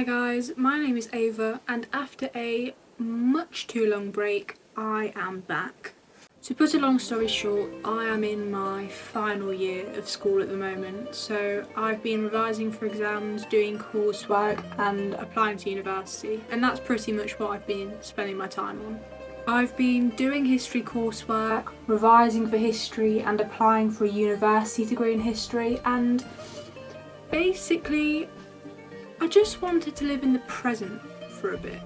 Hi guys, my name is Ava and after a much too long break, I am back. To put a long story short, I am in my final year of school at the moment, so I've been revising for exams, doing coursework and applying to university, and that's pretty much what I've been spending my time on. I've been doing history coursework, revising for history and applying for a university degree in history, and basically I just wanted to live in the present for a bit.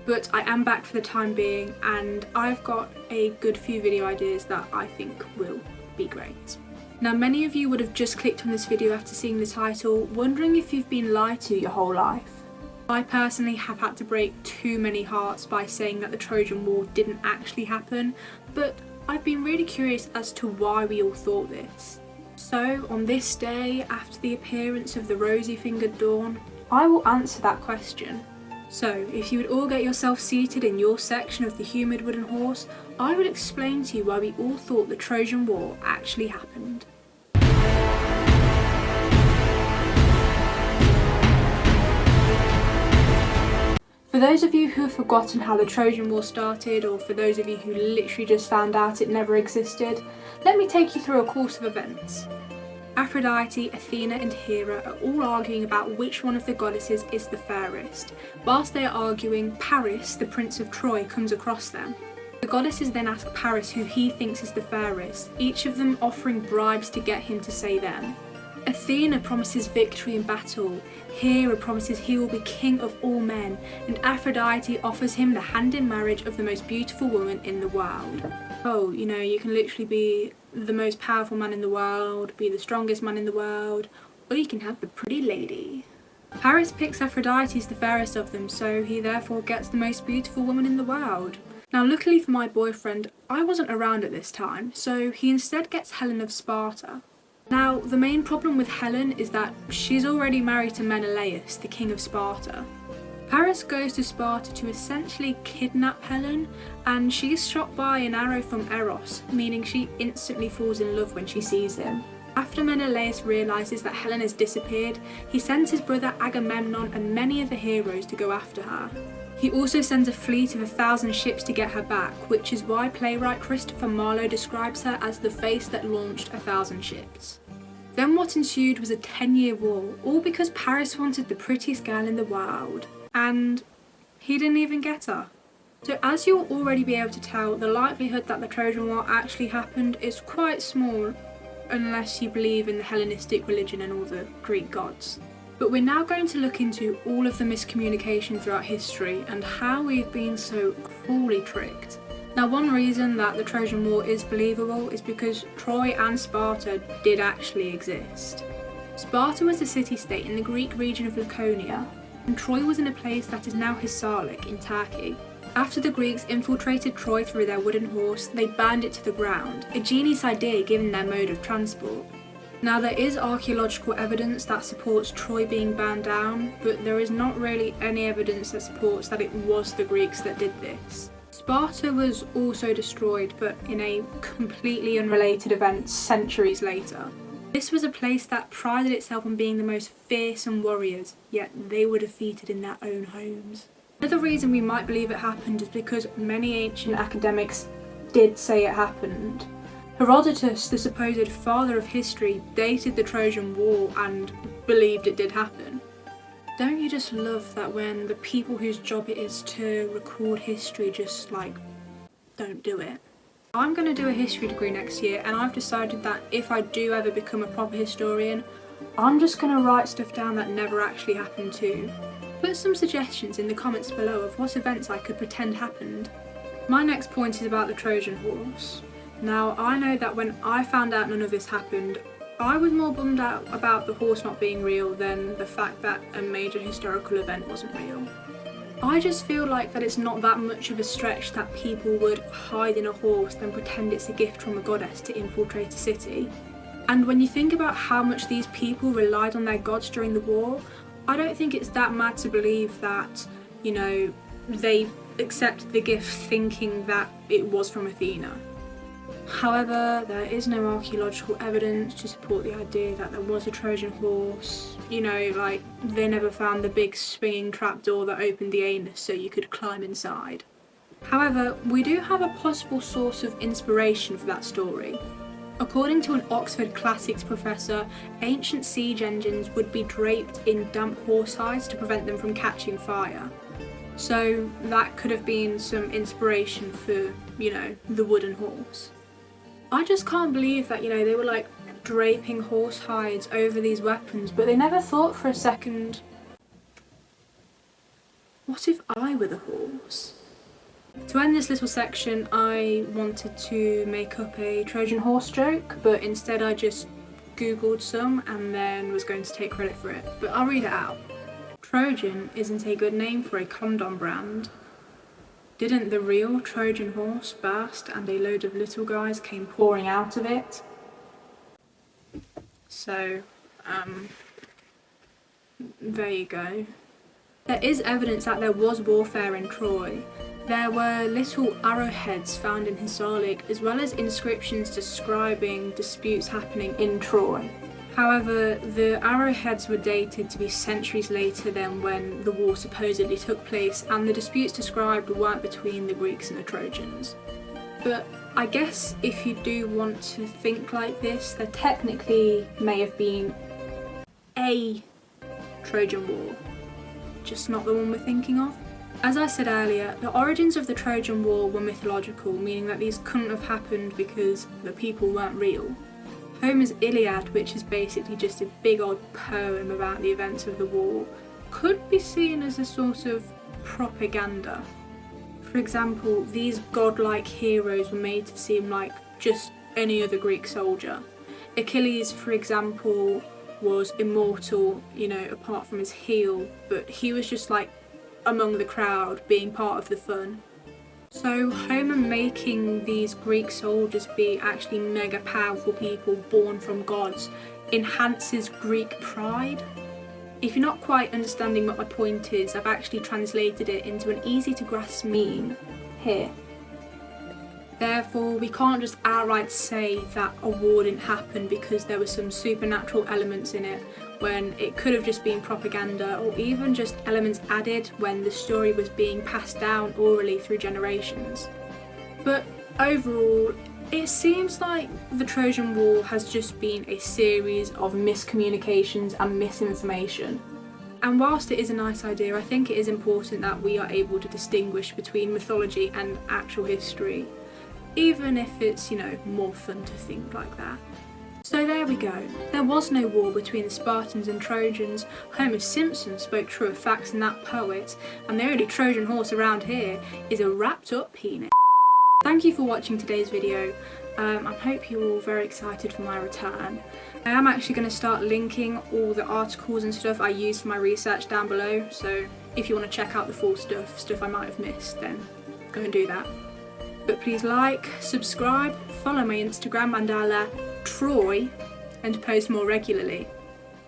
But I am back for the time being and I've got a good few video ideas that I think will be great. Now many of you would have just clicked on this video after seeing the title, wondering if you've been lied to your whole life. I personally have had to break too many hearts by saying that the Trojan War didn't actually happen, but I've been really curious as to why we all thought this. So on this day, after the appearance of the rosy-fingered dawn, I will answer that question. So if you would all get yourself seated in your section of the humid wooden horse, I will explain to you why we all thought the Trojan War actually happened. For those of you who have forgotten how the Trojan War started, or for those of you who literally just found out it never existed, let me take you through a course of events. Aphrodite, Athena and Hera are all arguing about which one of the goddesses is the fairest. Whilst they are arguing, Paris, the prince of Troy, comes across them. The goddesses then ask Paris who he thinks is the fairest, each of them offering bribes to get him to say them. Athena promises victory in battle, Hera promises he will be king of all men, and Aphrodite offers him the hand in marriage of the most beautiful woman in the world. Oh, you know, you can literally be the most powerful man in the world, be the strongest man in the world, or you can have the pretty lady. Paris picks Aphrodite as the fairest of them, so he therefore gets the most beautiful woman in the world. Now luckily for my boyfriend, I wasn't around at this time, so he instead gets Helen of Sparta. Now the main problem with Helen is that she's already married to Menelaus, the king of Sparta. Paris goes to Sparta to essentially kidnap Helen, and she is shot by an arrow from Eros, meaning she instantly falls in love when she sees him. After Menelaus realises that Helen has disappeared, he sends his brother Agamemnon and many other heroes to go after her. He also sends a fleet of 1,000 ships to get her back, which is why playwright Christopher Marlowe describes her as the face that launched 1,000 ships. Then what ensued was a 10-year war, all because Paris wanted the prettiest girl in the world. And he didn't even get her. So as you'll already be able to tell, the likelihood that the Trojan War actually happened is quite small unless you believe in the Hellenistic religion and all the Greek gods. But we're now going to look into all of the miscommunication throughout history and how we've been so cruelly tricked. Now one reason that the Trojan War is believable is because Troy and Sparta did actually exist. Sparta was a city-state in the Greek region of Laconia, and Troy was in a place that is now Hisarlik in Turkey. After the Greeks infiltrated Troy through their wooden horse, they burned it to the ground, a genius idea given their mode of transport. Now there is archaeological evidence that supports Troy being burned down, but there is not really any evidence that supports that it was the Greeks that did this. Sparta was also destroyed, but in a completely unrelated event centuries later. This was a place that prided itself on being the most fearsome warriors, yet they were defeated in their own homes. Another reason we might believe it happened is because many ancient academics did say it happened. Herodotus, the supposed father of history, dated the Trojan War and believed it did happen. Don't you just love that when the people whose job it is to record history just don't do it? I'm going to do a history degree next year, and I've decided that if I do ever become a proper historian, I'm just going to write stuff down that never actually happened too. Put some suggestions in the comments below of what events I could pretend happened. My next point is about the Trojan Horse. Now I know that when I found out none of this happened, I was more bummed out about the horse not being real than the fact that a major historical event wasn't real. I just feel like that it's not that much of a stretch that people would hide in a horse then pretend it's a gift from a goddess to infiltrate a city. And when you think about how much these people relied on their gods during the war, I don't think it's that mad to believe that, you know, they accepted the gift thinking that it was from Athena. However, there is no archaeological evidence to support the idea that there was a Trojan horse. You know, like, they never found the big swinging trapdoor that opened the anus so you could climb inside. However, we do have a possible source of inspiration for that story. According to an Oxford Classics professor, ancient siege engines would be draped in damp horse hides to prevent them from catching fire. So that could have been some inspiration for, you know, the wooden horse. I just can't believe that, you know, they were like draping horse hides over these weapons, but they never thought for a second, what if I were the horse? To end this little section, I wanted to make up a Trojan horse joke, but instead I just googled some and then was going to take credit for it. But I'll read it out. Trojan isn't a good name for a condom brand. Didn't the real Trojan horse burst and a load of little guys came pouring out of it? So, there you go. There is evidence that there was warfare in Troy. There were little arrowheads found in Hisarlik, as well as inscriptions describing disputes happening in Troy. However, the arrowheads were dated to be centuries later than when the war supposedly took place, and the disputes described weren't between the Greeks and the Trojans. But I guess if you do want to think like this, there technically may have been a Trojan War, just not the one we're thinking of. As I said earlier, the origins of the Trojan War were mythological, meaning that these couldn't have happened because the people weren't real. Homer's Iliad, which is basically just a big old poem about the events of the war, could be seen as a sort of propaganda. For example, these godlike heroes were made to seem like just any other Greek soldier. Achilles, for example, was immortal, you know, apart from his heel, but he was just like among the crowd, being part of the fun. So Homer making these Greek soldiers be actually mega powerful people born from gods enhances Greek pride. If you're not quite understanding what my point is, I've actually translated it into an easy to grasp meme here. Therefore, we can't just outright say that a war didn't happen because there were some supernatural elements in it, when it could have just been propaganda, or even just elements added when the story was being passed down orally through generations. But overall, it seems like the Trojan War has just been a series of miscommunications and misinformation. And whilst it is a nice idea, I think it is important that we are able to distinguish between mythology and actual history, even if it's, you know, more fun to think like that. So there we go. There was no war between the Spartans and Trojans. Homer Simpson spoke truer facts than that poet, and the only Trojan horse around here is a wrapped up penis. Thank you for watching today's video. I hope you're all very excited for my return. I am actually going to start linking all the articles and stuff I used for my research down below, so if you want to check out the full stuff I might have missed, then go and do that. But please like, subscribe, follow my Instagram Mandala Troy, and post more regularly.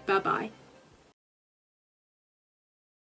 Bye bye.